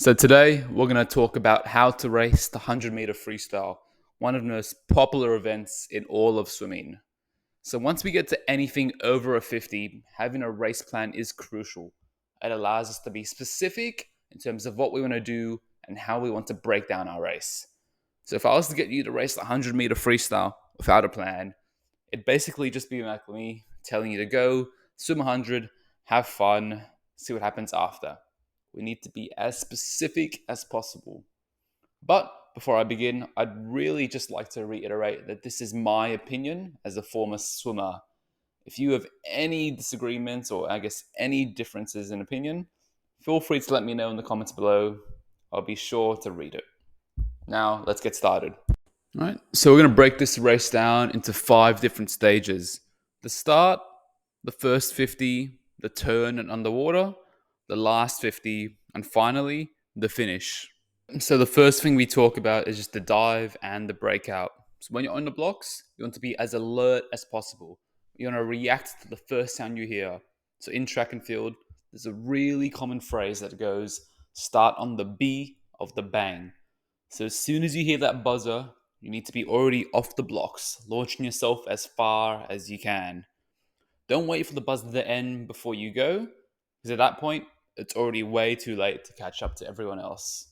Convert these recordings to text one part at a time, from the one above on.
So today we're going to talk about how to race the 100-meter freestyle, one of the most popular events in all of swimming. So once we get to anything over a 50, having a race plan is crucial. It allows us to be specific in terms of what we want to do and how we want to break down our race. So if I was to get you to race the 100-meter freestyle without a plan, it'd basically just be like me telling you to go, swim 100, have fun, see what happens after. We need to be as specific as possible. But before I begin, I'd really just like to reiterate that this is my opinion as a former swimmer. If you have any disagreements or any differences in opinion, feel free to let me know in the comments below. I'll be sure to read it. Now, let's get started. All right, so we're going to break this race down into 5 different stages. The start, the first 50, the turn and underwater, the last 50, and finally, the finish. So the first thing we talk about is just the dive and the breakout. So when you're on the blocks, you want to be as alert as possible. You want to react to the first sound you hear. So in track and field, there's a really common phrase that goes, start on the B of the bang. So as soon as you hear that buzzer, you need to be already off the blocks, launching yourself as far as you can. Don't wait for the buzzer to end before you go, because at that point, it's already way too late to catch up to everyone else.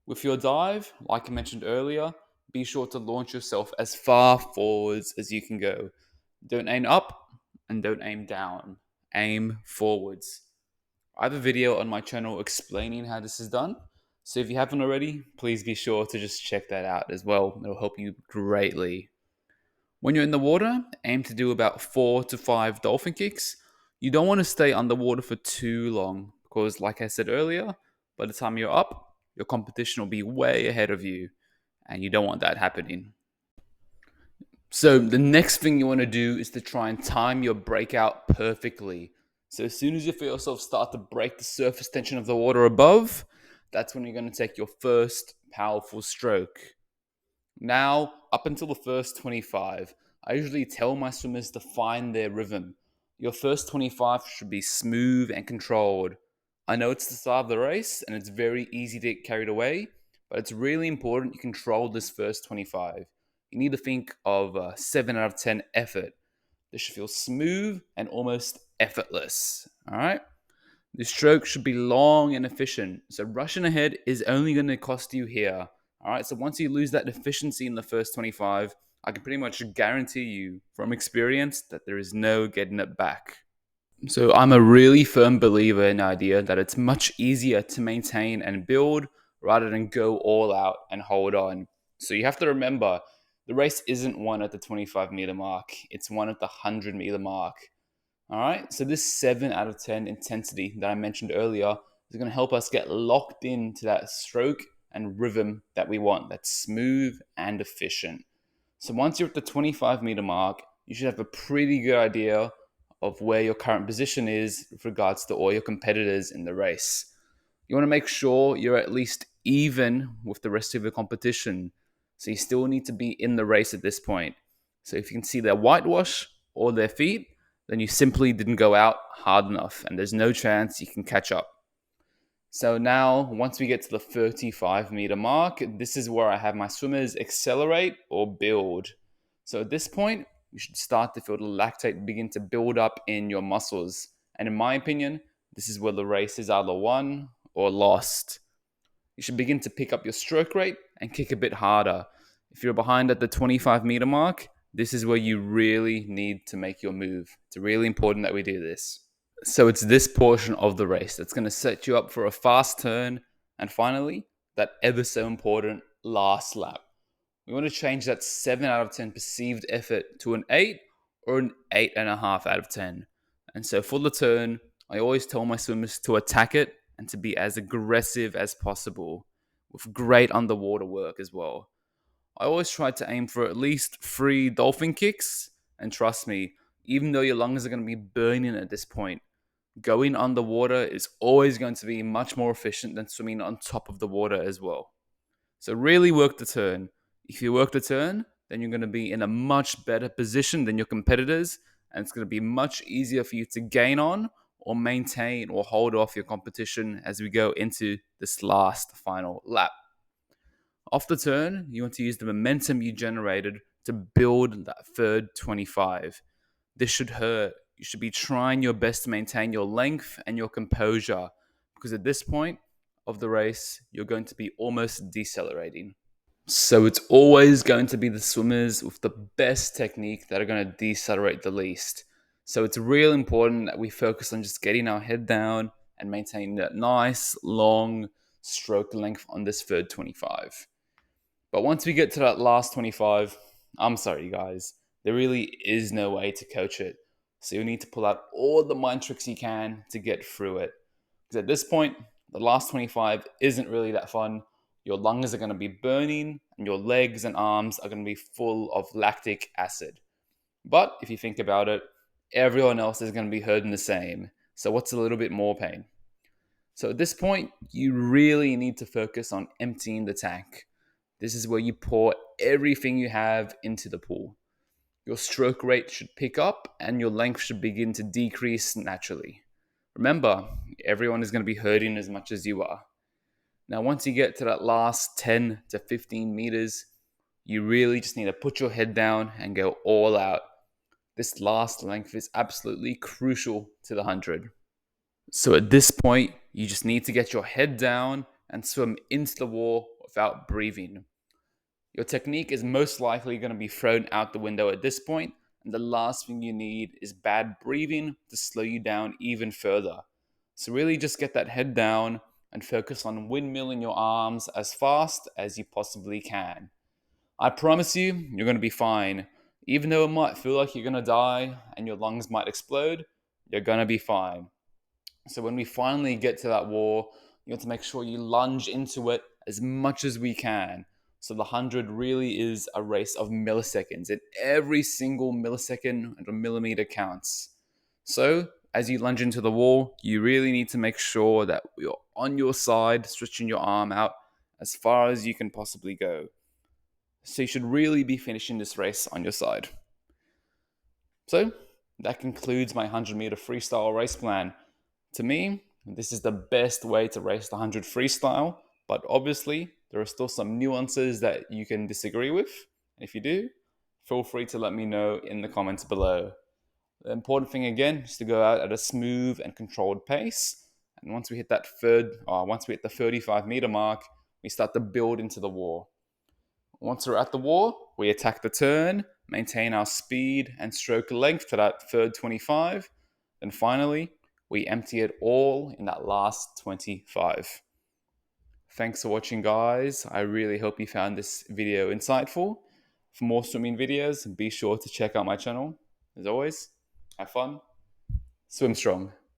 With your dive, like I mentioned earlier, be sure to launch yourself as far forwards as you can go. Don't aim up and don't aim down. Aim forwards. I have a video on my channel explaining how this is done. So if you haven't already, please be sure to just check that out as well. It'll help you greatly. When you're in the water, aim to do about 4 to 5 dolphin kicks. You don't want to stay underwater for too long because, like I said earlier, by the time you're up, your competition will be way ahead of you, and you don't want that happening. So the next thing you want to do is to try and time your breakout perfectly. So as soon as you feel yourself start to break the surface tension of the water above, that's when you're going to take your first powerful stroke. Now, up until the first 25, I usually tell my swimmers to find their rhythm. Your first 25 should be smooth and controlled. I know it's the start of the race and it's very easy to get carried away, but it's really important you control this first 25. You need to think of a 7 out of 10 effort. This should feel smooth and almost effortless. All right? The stroke should be long and efficient. So rushing ahead is only going to cost you here. All right, so once you lose that efficiency in the first 25, I can pretty much guarantee you from experience that there is no getting it back. So I'm a really firm believer in the idea that it's much easier to maintain and build rather than go all out and hold on. So you have to remember, the race isn't won at the 25-meter mark. It's won at the 100-meter mark. All right, so this 7 out of 10 intensity that I mentioned earlier is going to help us get locked into that stroke and rhythm that we want, that's smooth and efficient. So once you're at the 25-meter mark, you should have a pretty good idea of where your current position is with regards to all your competitors in the race. You want to make sure you're at least even with the rest of your competition. So you still need to be in the race at this point. So if you can see their whitewash or their feet, then you simply didn't go out hard enough and there's no chance you can catch up. So now, once we get to the 35-meter mark, this is where I have my swimmers accelerate or build. So at this point, you should start to feel the lactate begin to build up in your muscles. And in my opinion, this is where the race is either won or lost. You should begin to pick up your stroke rate and kick a bit harder. If you're behind at the 25-meter mark, this is where you really need to make your move. It's really important that we do this. So it's this portion of the race that's going to set you up for a fast turn. And finally, that ever so important last lap. We want to change that 7 out of 10 perceived effort to an 8 or an 8.5 out of 10. And so for the turn, I always tell my swimmers to attack it and to be as aggressive as possible with great underwater work as well. I always try to aim for at least 3 dolphin kicks. And trust me, even though your lungs are going to be burning at this point, going underwater is always going to be much more efficient than swimming on top of the water as well. So really work the turn. If you work the turn, then you're going to be in a much better position than your competitors, and it's going to be much easier for you to gain on or maintain or hold off your competition as we go into this last final lap. Off the turn, you want to use the momentum you generated to build that third 25. This should hurt. You should be trying your best to maintain your length and your composure, because at this point of the race, you're going to be almost decelerating. So it's always going to be the swimmers with the best technique that are going to decelerate the least. So it's real important that we focus on just getting our head down and maintaining that nice, long stroke length on this third 25. But once we get to that last 25, I'm sorry, guys, there really is no way to coach it. So you need to pull out all the mind tricks you can to get through it. Because at this point, the last 25 isn't really that fun. Your lungs are going to be burning, and your legs and arms are going to be full of lactic acid. But if you think about it, everyone else is going to be hurting the same. So what's a little bit more pain? So at this point, you really need to focus on emptying the tank. This is where you pour everything you have into the pool. Your stroke rate should pick up and your length should begin to decrease naturally. Remember, everyone is going to be hurting as much as you are. Now, once you get to that last 10 to 15 meters, you really just need to put your head down and go all out. This last length is absolutely crucial to the 100. So at this point, you just need to get your head down and swim into the wall without breathing. Your technique is most likely going to be thrown out the window at this point, and the last thing you need is bad breathing to slow you down even further. So really just get that head down and focus on windmilling your arms as fast as you possibly can. I promise you, you're going to be fine. Even though it might feel like you're going to die and your lungs might explode, you're going to be fine. So when we finally get to that wall, you have to make sure you lunge into it as much as we can. So the 100 really is a race of milliseconds, and every single millisecond and a millimeter counts. So as you lunge into the wall, you really need to make sure that you're on your side, stretching your arm out as far as you can possibly go. So you should really be finishing this race on your side. So that concludes my 100-meter freestyle race plan. To me, this is the best way to race the 100 freestyle, but obviously there are still some nuances that you can disagree with. If you do, feel free to let me know in the comments below. The important thing again is to go out at a smooth and controlled pace. And once we hit that once we hit the 35-meter mark, we start to build into the wall. Once we're at the wall, we attack the turn, maintain our speed and stroke length to that third 25. Then finally, we empty it all in that last 25. Thanks for watching, guys. I really hope you found this video insightful. For more swimming videos, be sure to check out my channel. As always, have fun, swim strong.